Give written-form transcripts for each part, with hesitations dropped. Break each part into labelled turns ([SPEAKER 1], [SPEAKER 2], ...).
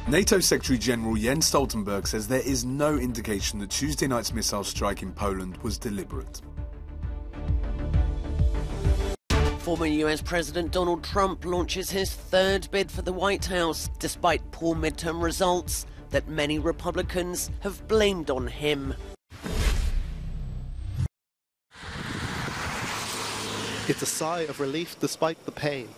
[SPEAKER 1] NATO Secretary-General Jens Stoltenberg says there is no indication that Tuesday night's missile strike in Poland was deliberate.
[SPEAKER 2] Former US President Donald Trump launches his third bid for the White House, despite poor midterm results that many Republicans have blamed on him.
[SPEAKER 3] It's a sigh of relief despite the pain.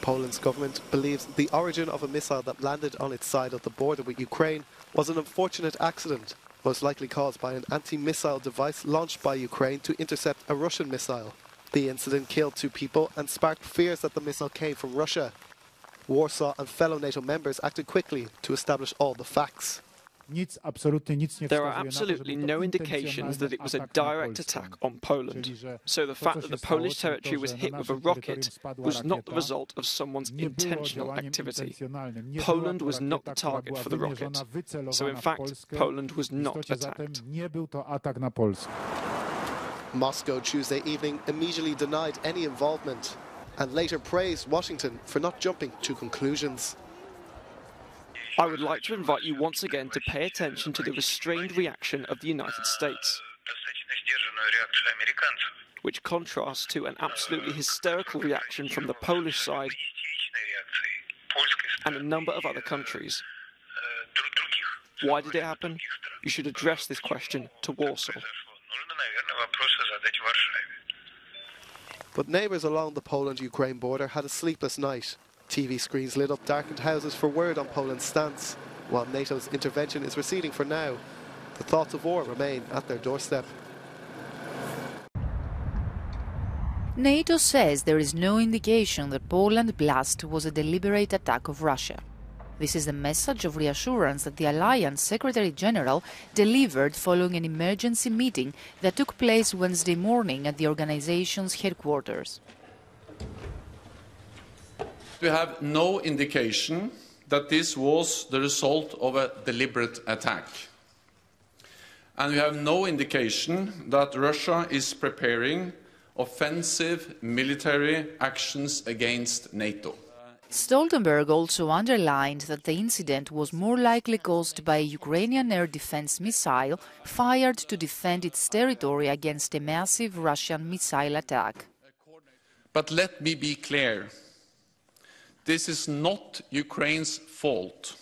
[SPEAKER 3] Poland's government believes the origin of a missile that landed on its side of the border with Ukraine was an unfortunate accident, most likely caused by an anti-missile device launched by Ukraine to intercept a Russian missile. The incident killed 2 people and sparked fears that the missile came from Russia. Warsaw and fellow NATO members acted quickly to establish all the facts.
[SPEAKER 4] There are absolutely no indications that it was a direct attack on Poland. So the fact that the Polish territory was hit with a rocket was not the result of someone's intentional activity. Poland was not the target for the rocket. So in fact, Poland was not attacked.
[SPEAKER 3] Moscow Tuesday evening immediately denied any involvement and later praised Washington for not jumping to conclusions.
[SPEAKER 4] I would like to invite you once again to pay attention to the restrained reaction of the United States, which contrasts to an absolutely hysterical reaction from the Polish side and a number of other countries. Why did it happen? You should address this question to Warsaw.
[SPEAKER 3] But neighbours along the Poland-Ukraine border had a sleepless night. TV screens lit up darkened houses for word on Poland's stance. While NATO's intervention is receding for now, the thoughts of war remain at their doorstep.
[SPEAKER 5] NATO says there is no indication that Poland's blast was a deliberate attack of Russia. This is a message of reassurance that the Alliance Secretary-General delivered following an emergency meeting that took place Wednesday morning at the organization's headquarters.
[SPEAKER 6] We have no indication that this was the result of a deliberate attack. And we have no indication that Russia is preparing offensive military actions against NATO.
[SPEAKER 5] Stoltenberg also underlined that the incident was more likely caused by a Ukrainian air defense missile fired to defend its territory against a massive Russian missile attack.
[SPEAKER 6] But let me be clear. This is not Ukraine's fault.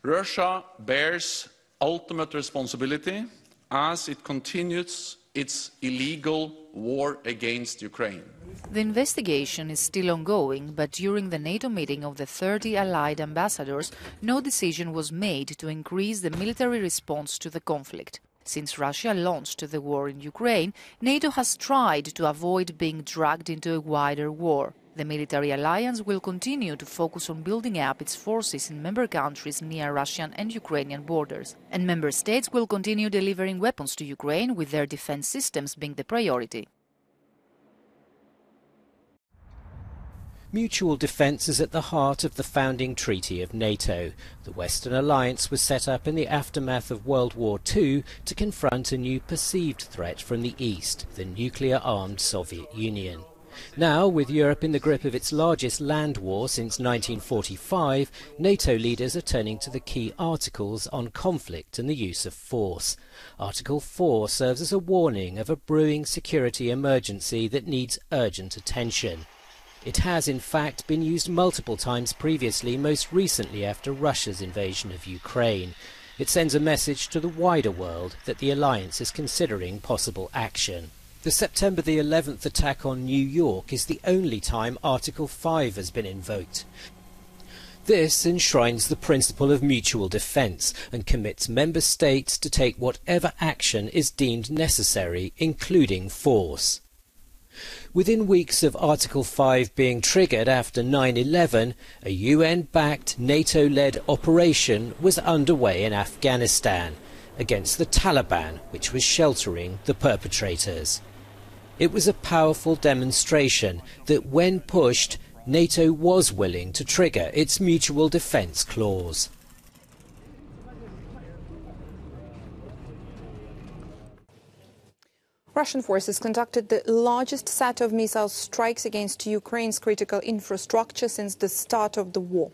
[SPEAKER 6] Russia bears ultimate responsibility as it continues its illegal war against Ukraine.
[SPEAKER 5] The investigation is still ongoing, but during the NATO meeting of the 30 allied ambassadors, no decision was made to increase the military response to the conflict. Since Russia launched the war in Ukraine, NATO has tried to avoid being dragged into a wider war. The military alliance will continue to focus on building up its forces in member countries near Russian and Ukrainian borders. And member states will continue delivering weapons to Ukraine, with their defense systems being the priority.
[SPEAKER 7] Mutual defence is at the heart of the founding treaty of NATO. The Western alliance was set up in the aftermath of World War II to confront a new perceived threat from the East, the nuclear-armed Soviet Union. Now, with Europe in the grip of its largest land war since 1945, NATO leaders are turning to the key articles on conflict and the use of force. Article 4 serves as a warning of a brewing security emergency that needs urgent attention. It has, in fact, been used multiple times previously, most recently after Russia's invasion of Ukraine. It sends a message to the wider world that the alliance is considering possible action. The September the 11th attack on New York is the only time Article 5 has been invoked. This enshrines the principle of mutual defence and commits member states to take whatever action is deemed necessary, including force. Within weeks of Article 5 being triggered after 9/11, a UN-backed NATO-led operation was underway in Afghanistan against the Taliban, which was sheltering the perpetrators. It was a powerful demonstration that when pushed, NATO was willing to trigger its mutual defence clause.
[SPEAKER 8] Russian forces conducted the largest set of missile strikes against Ukraine's critical infrastructure since the start of the war.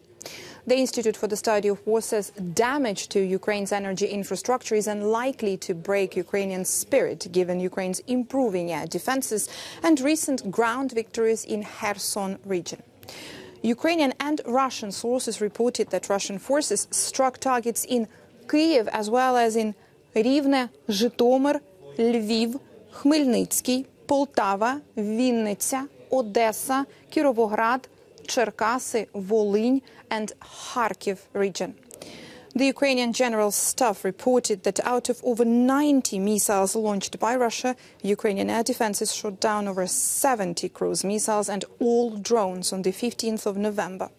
[SPEAKER 8] The Institute for the Study of War says damage to Ukraine's energy infrastructure is unlikely to break Ukrainian spirit, given Ukraine's improving air defenses and recent ground victories in Kherson region. Ukrainian and Russian sources reported that Russian forces struck targets in Kyiv as well as in Rivne, Zhytomyr, Lviv, Khmelnytsky, Poltava, Vinnytsia, Odessa, Kirovograd, Cherkasy, Volyn and Kharkiv region. The Ukrainian General Staff reported that out of over 90 missiles launched by Russia, Ukrainian air defenses shot down over 70 cruise missiles and all drones on the 15th of November.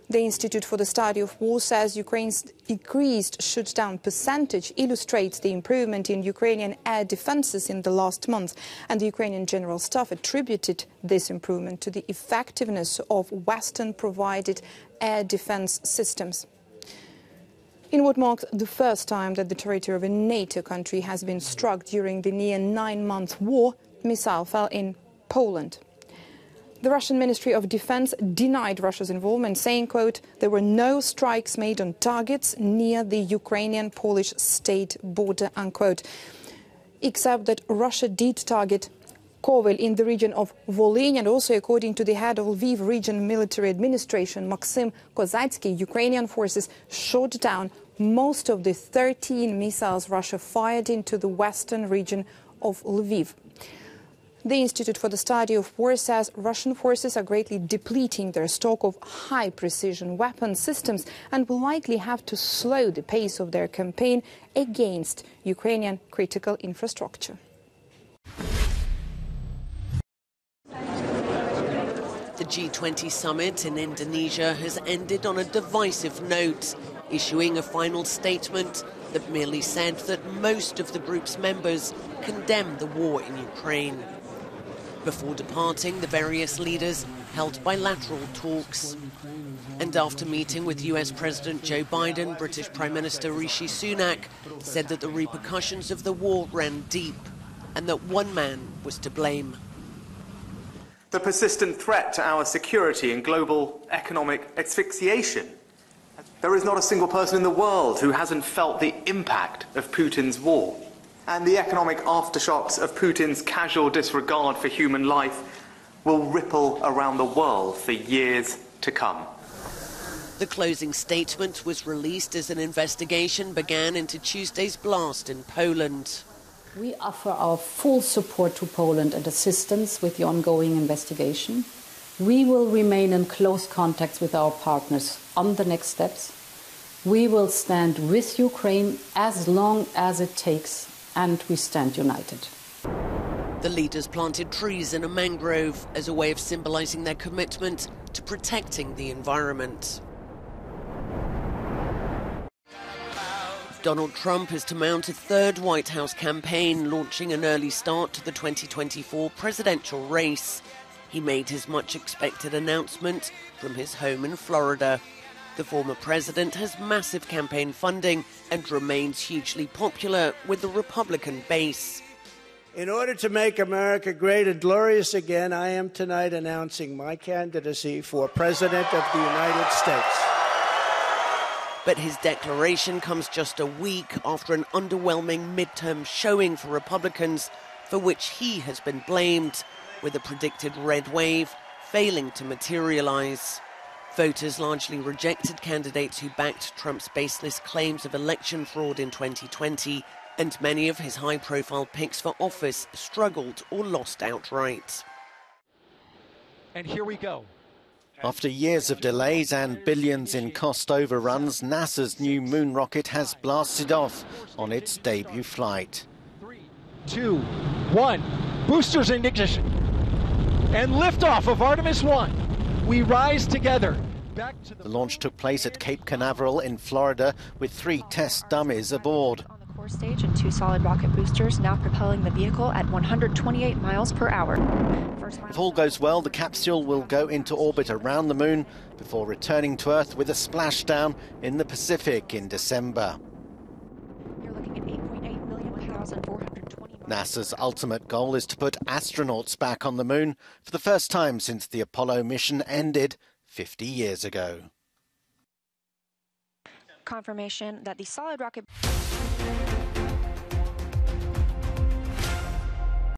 [SPEAKER 8] The Institute for the Study of War says Ukraine's increased shoot-down percentage illustrates the improvement in Ukrainian air defenses in the last month, and the Ukrainian General Staff attributed this improvement to the effectiveness of Western-provided air defense systems. In what marks the first time that the territory of a NATO country has been struck during the near 9-month war, a missile fell in Poland. The Russian Ministry of Defense denied Russia's involvement, saying, quote, there were no strikes made on targets near the Ukrainian-Polish state border, unquote, except that Russia did target Kovel in the region of Volyn, and also, according to the head of Lviv region military administration, Maxim Kozatsky, Ukrainian forces shot down most of the 13 missiles Russia fired into the western region of Lviv. The Institute for the Study of War says Russian forces are greatly depleting their stock of high-precision weapon systems and will likely have to slow the pace of their campaign against Ukrainian critical infrastructure.
[SPEAKER 2] The G20 summit in Indonesia has ended on a divisive note, issuing a final statement that merely said that most of the group's members condemn the war in Ukraine. Before departing, the various leaders held bilateral talks. And after meeting with US President Joe Biden, British Prime Minister Rishi Sunak said that the repercussions of the war ran deep and that one man was to blame.
[SPEAKER 9] The persistent threat to our security and global economic asphyxiation. There is not a single person in the world who hasn't felt the impact of Putin's war. And the economic aftershocks of Putin's casual disregard for human life will ripple around the world for years to come.
[SPEAKER 2] The closing statement was released as an investigation began into Tuesday's blast in Poland.
[SPEAKER 10] We offer our full support to Poland and assistance with the ongoing investigation. We will remain in close contact with our partners on the next steps. We will stand with Ukraine as long as it takes, and we stand united.
[SPEAKER 2] The leaders planted trees in a mangrove as a way of symbolizing their commitment to protecting the environment. Donald Trump is to mount a third White House campaign, launching an early start to the 2024 presidential race. He made his much-expected announcement from his home in Florida. The former president has massive campaign funding and remains hugely popular with the Republican base.
[SPEAKER 11] In order to make America great and glorious again, I am tonight announcing my candidacy for President of the United States.
[SPEAKER 2] But his declaration comes just a week after an underwhelming midterm showing for Republicans, for which he has been blamed, with a predicted red wave failing to materialize. Voters largely rejected candidates who backed Trump's baseless claims of election fraud in 2020, and many of his high-profile picks for office struggled or lost outright.
[SPEAKER 12] And here we go.
[SPEAKER 13] After years of delays and billions in cost overruns, NASA's new moon rocket has blasted off on its debut flight.
[SPEAKER 12] 3, 2, 1. Boosters in ignition. And liftoff of Artemis 1. We rise together. Back to
[SPEAKER 13] the launch took place at Cape Canaveral in Florida with 3 test dummies aboard.
[SPEAKER 14] On the core stage and 2 solid rocket boosters now propelling the vehicle at 128 miles per hour.
[SPEAKER 13] If all goes well, the capsule will go into orbit around the moon before returning to Earth with a splashdown in the Pacific in December.
[SPEAKER 14] You're looking at 8.8 million pounds and 420 miles.
[SPEAKER 13] NASA's ultimate goal is to put astronauts back on the moon for the first time since the Apollo mission ended 50 years ago.
[SPEAKER 14] confirmation that the solid rocket